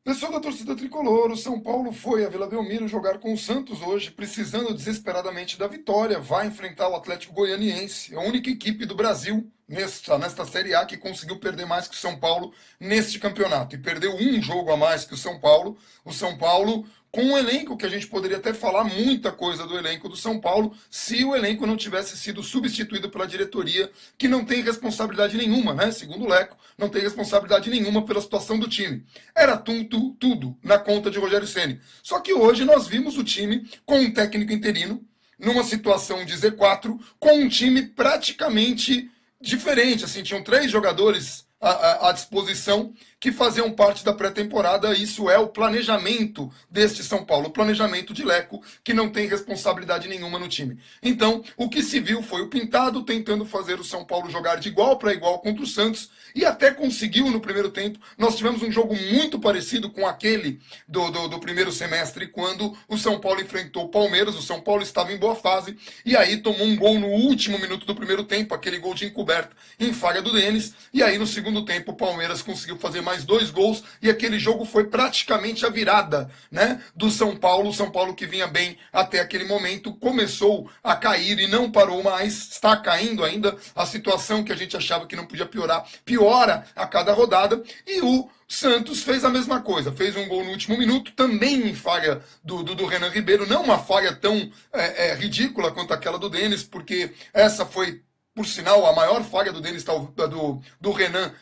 Pessoal da torcida tricolor, o São Paulo foi a Vila Belmiro jogar com o Santos hoje, precisando desesperadamente da vitória. Vai enfrentar o Atlético Goianiense, a única equipe do Brasil nesta Série A que conseguiu perder mais que o São Paulo neste campeonato. E perdeu um jogo a mais que o São Paulo. O São Paulo com um elenco que a gente poderia até falar muita coisa do elenco do São Paulo se o elenco não tivesse sido substituído pela diretoria, que não tem responsabilidade nenhuma, né? Segundo o Leco, não tem responsabilidade nenhuma pela situação do time. Era tudo na conta de Rogério Ceni. Só que hoje nós vimos o time com um técnico interino, numa situação de Z4, com um time praticamente diferente. Assim, tinham 3 jogadores à disposição que faziam parte da pré-temporada. Isso é o planejamento deste São Paulo, o planejamento de Leco, que não tem responsabilidade nenhuma no time. Então, o que se viu foi o Pintado tentando fazer o São Paulo jogar de igual para igual contra o Santos, e até conseguiu no primeiro tempo. Nós tivemos um jogo muito parecido com aquele do primeiro semestre, quando o São Paulo enfrentou o Palmeiras. O São Paulo estava em boa fase, e aí tomou um gol no último minuto do primeiro tempo, aquele gol de encoberta em falha do Denis, e aí no segundo tempo o Palmeiras conseguiu fazer mais 2 gols, e aquele jogo foi praticamente a virada, né, do São Paulo. O São Paulo, que vinha bem até aquele momento, começou a cair e não parou mais, está caindo ainda. A situação que a gente achava que não podia piorar, piora a cada rodada, e o Santos fez a mesma coisa, fez um gol no último minuto, também em falha do Renan Ribeiro, não uma falha tão ridícula quanto aquela do Denis, porque essa foi, por sinal, a maior falha do Denis, do Renan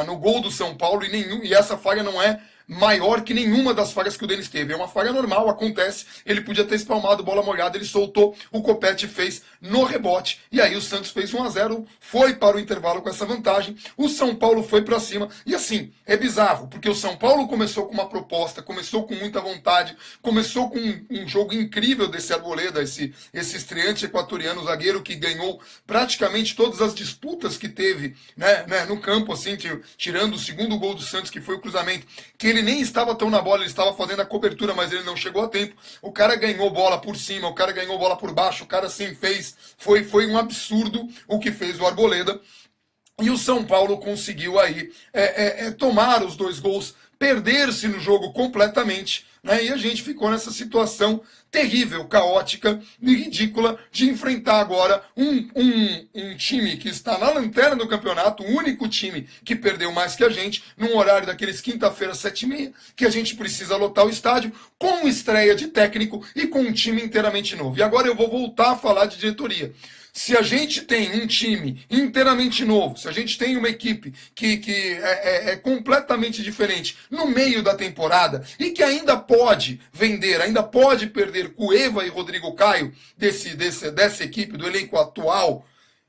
no gol do São Paulo, e essa falha não é maior que nenhuma das falhas que o Denis teve. É uma falha normal, acontece. Ele podia ter espalmado bola molhada, ele soltou, o Copete fez no rebote, e aí o Santos fez 1-0, foi para o intervalo com essa vantagem. O São Paulo foi para cima, e assim, é bizarro, porque o São Paulo começou com uma proposta, começou com muita vontade, começou com um jogo incrível desse Arboleda, esse estreante equatoriano, zagueiro que ganhou praticamente todas as disputas que teve, né, no campo, assim, tirando o segundo gol do Santos, que foi o cruzamento, que ele nem estava tão na bola, ele estava fazendo a cobertura, mas ele não chegou a tempo. O cara ganhou bola por cima, o cara ganhou bola por baixo, o cara sim fez. Foi um absurdo o que fez o Arboleda. E o São Paulo conseguiu aí tomar os 2 gols, perder-se no jogo completamente, né? E a gente ficou nessa situação terrível, caótica e ridícula de enfrentar agora um time que está na lanterna do campeonato, o único time que perdeu mais que a gente, num horário daqueles quinta-feira, 7h30, que a gente precisa lotar o estádio, com estreia de técnico e com um time inteiramente novo. E agora eu vou voltar a falar de diretoria. Se a gente tem um time inteiramente novo, se a gente tem uma equipe que é completamente diferente no meio da temporada e que ainda pode vender, ainda pode perder Cueva e Rodrigo Caio dessa equipe, do elenco atual,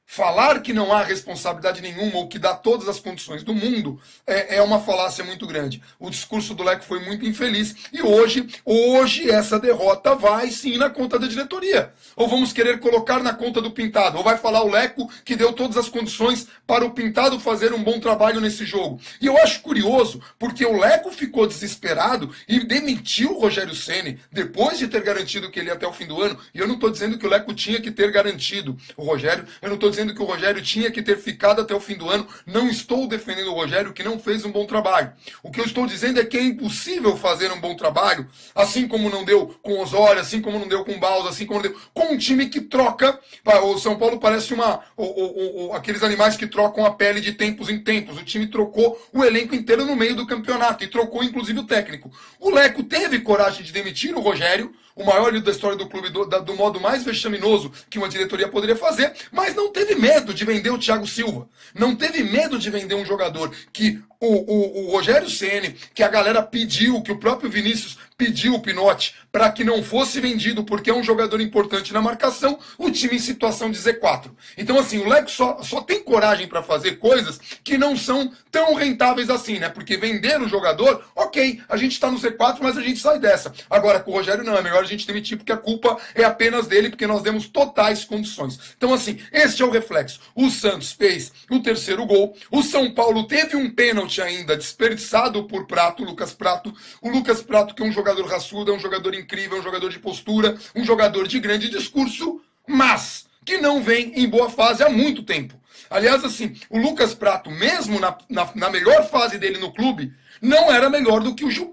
falar que não há responsabilidade nenhuma ou que dá todas as condições do mundo é uma falácia muito grande. O discurso do Leco foi muito infeliz e hoje essa derrota vai sim na conta da diretoria. Ou vamos querer colocar na conta do Pintado? Ou vai falar o Leco que deu todas as condições para o Pintado fazer um bom trabalho nesse jogo? E eu acho curioso, porque o Leco ficou desesperado e demitiu o Rogério Ceni depois de ter garantido que ele ia até o fim do ano. E eu não estou dizendo que o Leco tinha que ter garantido o Rogério, eu não estou dizendo que o Rogério tinha que ter ficado até o fim do ano. Não estou defendendo o Rogério, que não fez um bom trabalho. O que eu estou dizendo é que é impossível fazer um bom trabalho, assim como não deu com o Osório, assim como não deu com o Balsa, assim como não deu com um time que troca. O São Paulo parece aqueles animais que trocam a pele de tempos em tempos. O time trocou o elenco inteiro no meio do campeonato e trocou inclusive o técnico. O Leco teve coragem de demitir o Rogério, o maior líder da história do clube, do modo mais vexaminoso que uma diretoria poderia fazer, mas não teve medo de vender o Thiago Silva. Não teve medo de vender um jogador que o Rogério Ceni, que a galera pediu, que o próprio Vinícius pediu o Pinotti para que não fosse vendido porque é um jogador importante na marcação, o time em situação de Z4. Então assim, o Leco só tem coragem para fazer coisas que não são tão rentáveis assim, né? Porque vender o jogador, ok, a gente está no Z4, mas a gente sai dessa. Agora com o Rogério não, é melhor a gente demitir porque a culpa é apenas dele, porque nós demos totais condições. Então assim, este é o reflexo. O Santos fez o 3º gol, o São Paulo teve um pênalti ainda desperdiçado por Prato, Lucas Prato. O Lucas Prato, que é um jogador raçudo, é um jogador incrível, é um jogador de postura, um jogador de grande discurso, mas que não vem em boa fase há muito tempo. Aliás, assim, o Lucas Prato, mesmo na melhor fase dele no clube, não era melhor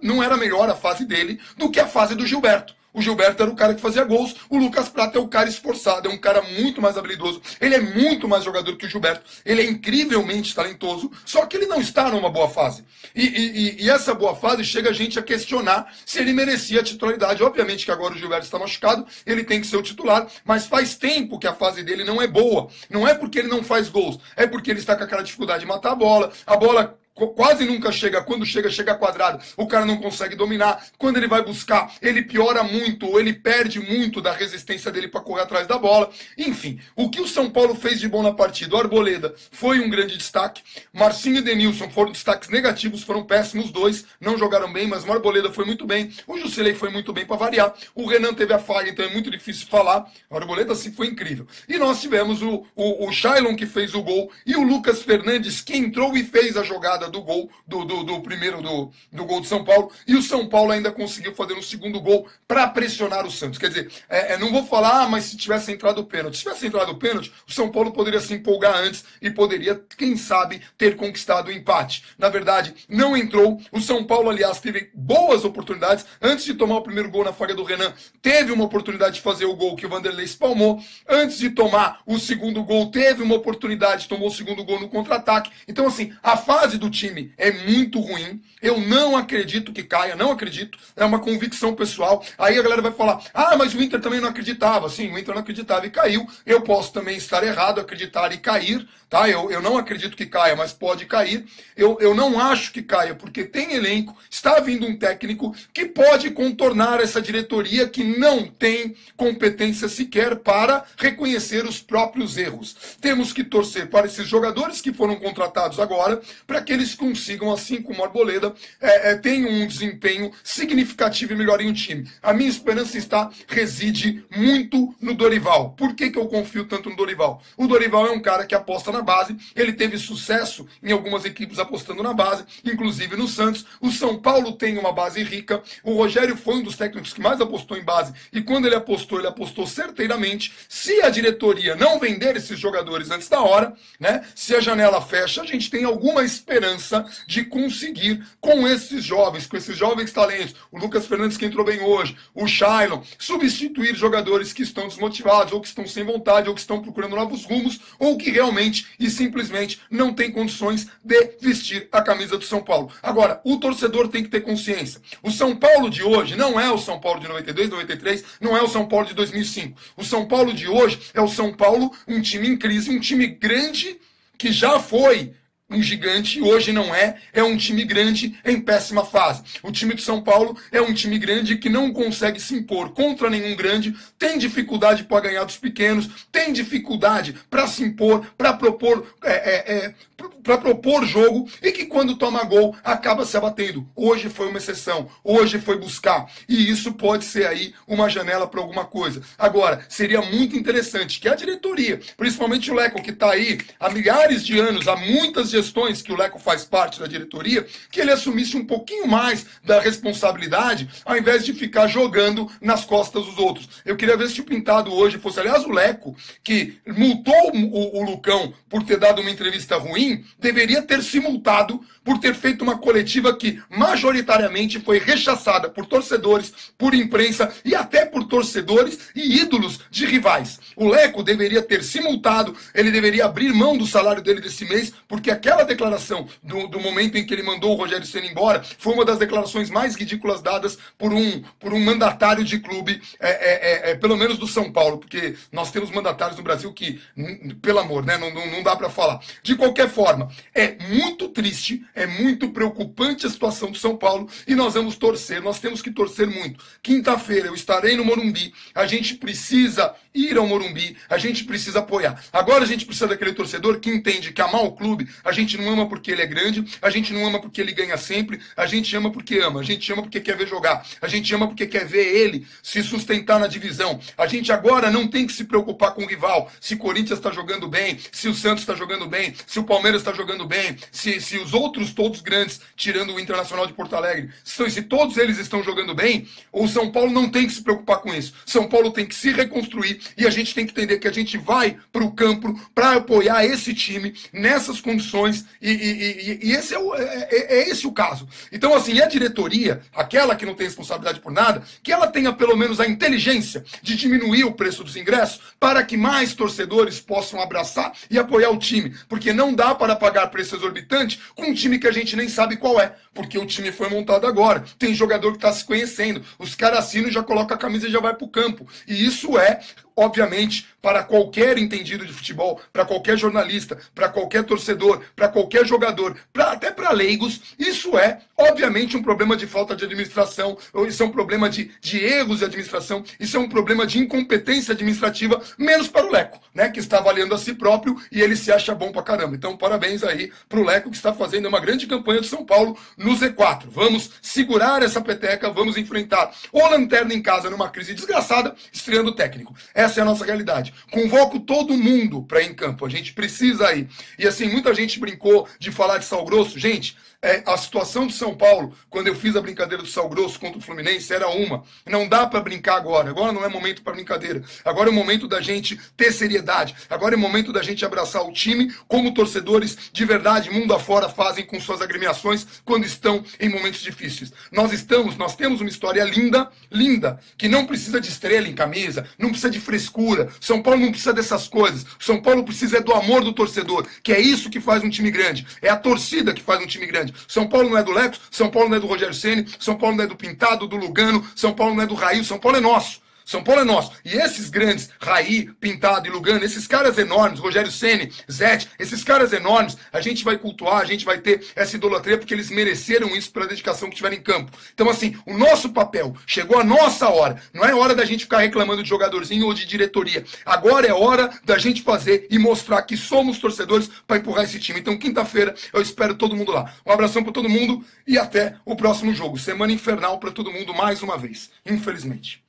não era melhor a fase dele do que a fase do Gilberto. O Gilberto era o cara que fazia gols, o Lucas Prato é o cara esforçado, é um cara muito mais habilidoso, ele é muito mais jogador que o Gilberto, ele é incrivelmente talentoso, só que ele não está numa boa fase. E essa boa fase chega a gente a questionar se ele merecia a titularidade. Obviamente que agora o Gilberto está machucado, ele tem que ser o titular, mas faz tempo que a fase dele não é boa. Não é porque ele não faz gols, é porque ele está com aquela dificuldade de matar a bola quase nunca chega, quando chega quadrado, o cara não consegue dominar, quando ele vai buscar, ele piora muito, ou ele perde muito da resistência dele para correr atrás da bola, enfim, o que o São Paulo fez de bom na partida? O Arboleda foi um grande destaque, Marcinho e Denilson foram destaques negativos, foram péssimos, dois, não jogaram bem, mas o Arboleda foi muito bem, o Jusilei foi muito bem para variar, o Renan teve a falha, então é muito difícil falar, o Arboleda sim foi incrível, e nós tivemos o Shailon que fez o gol, e o Lucas Fernandes que entrou e fez a jogada do gol, do primeiro do gol de São Paulo, e o São Paulo ainda conseguiu fazer um segundo gol para pressionar o Santos. Quer dizer, não vou falar, mas se tivesse entrado o pênalti. Se tivesse entrado o pênalti, o São Paulo poderia se empolgar antes e poderia, quem sabe, ter conquistado o empate. Na verdade, não entrou. O São Paulo, aliás, teve boas oportunidades. Antes de tomar o primeiro gol na falha do Renan, teve uma oportunidade de fazer o gol que o Vanderlei espalmou. Antes de tomar o segundo gol, teve uma oportunidade, tomou o segundo gol no contra-ataque. Então, assim, a fase do time é muito ruim. Eu não acredito que caia, não acredito. É uma convicção pessoal. Aí a galera vai falar, mas o Inter também não acreditava. Sim, o Inter não acreditava e caiu. Eu posso também estar errado, acreditar e cair, tá? Eu não acredito que caia, mas pode cair. Eu não acho que caia, porque tem elenco, está vindo um técnico que pode contornar essa diretoria que não tem competência sequer para reconhecer os próprios erros. Temos que torcer para esses jogadores que foram contratados agora, para que eles consigam, assim como o Arboleda, tenham um desempenho significativo e melhorem o time. A minha esperança reside muito no Dorival. Por que eu confio tanto no Dorival? O Dorival é um cara que aposta na base, ele teve sucesso em algumas equipes apostando na base, inclusive no Santos. O São Paulo tem uma base rica, o Rogério foi um dos técnicos que mais apostou em base, e quando ele apostou certeiramente. Se a diretoria não vender esses jogadores antes da hora, né, se a janela fecha, a gente tem alguma esperança de conseguir com esses jovens talentos, o Lucas Fernandes que entrou bem hoje, o Shailon, substituir jogadores que estão desmotivados, ou que estão sem vontade, ou que estão procurando novos rumos, ou que realmente e simplesmente não têm condições de vestir a camisa do São Paulo. Agora, o torcedor tem que ter consciência. O São Paulo de hoje não é o São Paulo de 92, 93, não é o São Paulo de 2005. O São Paulo de hoje é o São Paulo, um time em crise, um time grande que já foi um gigante, hoje não é um time grande em péssima fase. O time do São Paulo é um time grande que não consegue se impor contra nenhum grande, tem dificuldade para ganhar dos pequenos, tem dificuldade para se impor, para propor jogo, e que quando toma gol acaba se abatendo. Hoje foi uma exceção, hoje foi buscar, e isso pode ser aí uma janela para alguma coisa. Agora, seria muito interessante que a diretoria, principalmente o Leco, que está aí há milhares de anos, há muitas gestões que o Leco faz parte da diretoria, que ele assumisse um pouquinho mais da responsabilidade, ao invés de ficar jogando nas costas dos outros. Eu queria ver se o Pintado hoje fosse, aliás, o Leco, que multou o Lucão por ter dado uma entrevista ruim, deveria ter se multado por ter feito uma coletiva que majoritariamente foi rechaçada por torcedores, por imprensa e até por torcedores e ídolos de rivais. O Leco deveria ter se multado, ele deveria abrir mão do salário dele desse mês, porque aquela declaração do momento em que ele mandou o Rogério Ceni embora foi uma das declarações mais ridículas dadas por um mandatário de clube, pelo menos do São Paulo, porque nós temos mandatários no Brasil que, pelo amor, né, não dá para falar. De qualquer forma, é muito triste, é muito preocupante a situação do São Paulo, e nós vamos torcer, nós temos que torcer muito. Quinta-feira eu estarei no Morumbi, a gente precisa ir ao Morumbi, a gente precisa apoiar. Agora a gente precisa daquele torcedor que entende que amar o clube, a gente não ama porque ele é grande, a gente não ama porque ele ganha sempre, a gente ama porque ama, a gente ama porque quer ver jogar, a gente ama porque quer ver ele se sustentar na divisão. A gente agora não tem que se preocupar com o rival, se o Corinthians está jogando bem, se o Santos está jogando bem, se o Palmeiras está jogando bem, se os outros todos grandes, tirando o Internacional de Porto Alegre, se todos eles estão jogando bem, o São Paulo não tem que se preocupar com isso. São Paulo tem que se reconstruir e a gente tem que entender que a gente vai para o campo para apoiar esse time nessas condições e esse é esse o caso. Então, assim, a diretoria, aquela que não tem responsabilidade por nada, que ela tenha pelo menos a inteligência de diminuir o preço dos ingressos para que mais torcedores possam abraçar e apoiar o time. Porque não dá para pagar preço exorbitante com um time que a gente nem sabe qual é. Porque o time foi montado agora. Tem jogador que está se conhecendo. Os caras assinam, já colocam a camisa e já vai para o campo. E isso é, obviamente, para qualquer entendido de futebol, para qualquer jornalista, para qualquer torcedor, para qualquer jogador, até para leigos, isso é, obviamente, um problema de falta de administração, isso é um problema de erros de administração, isso é um problema de incompetência administrativa, menos para o Leco, né, que está avaliando a si próprio e ele se acha bom pra caramba. Então, parabéns aí para o Leco, que está fazendo uma grande campanha de São Paulo no Z4. Vamos segurar essa peteca, vamos enfrentar o Lanterna em casa numa crise desgraçada, estreando o técnico. Essa é a nossa realidade. Convoco todo mundo para ir em campo. A gente precisa ir. E assim, muita gente brincou de falar de Sal Grosso. Gente, a situação de São Paulo, quando eu fiz a brincadeira do Sal Grosso contra o Fluminense, era uma. Não dá para brincar agora. Agora não é momento para brincadeira. Agora é o momento da gente ter seriedade. Agora é o momento da gente abraçar o time como torcedores de verdade, mundo afora, fazem com suas agremiações quando estão em momentos difíceis. Nós temos uma história linda, linda, que não precisa de estrela em camisa, não precisa de frescura. São Paulo não precisa dessas coisas. São Paulo precisa do amor do torcedor, que é isso que faz um time grande. É a torcida que faz um time grande. São Paulo não é do Leco, São Paulo não é do Rogério Ceni, São Paulo não é do Pintado, do Lugano, São Paulo não é do Raí, São Paulo é nosso. São Paulo é nosso. E esses grandes, Raí, Pintado e Lugano, esses caras enormes, Rogério Ceni, Zete, esses caras enormes, a gente vai cultuar, a gente vai ter essa idolatria porque eles mereceram isso pela dedicação que tiveram em campo. Então, assim, o nosso papel, chegou a nossa hora. Não é hora da gente ficar reclamando de jogadorzinho ou de diretoria. Agora é hora da gente fazer e mostrar que somos torcedores para empurrar esse time. Então, quinta-feira, eu espero todo mundo lá. Um abração para todo mundo e até o próximo jogo. Semana infernal para todo mundo mais uma vez, infelizmente.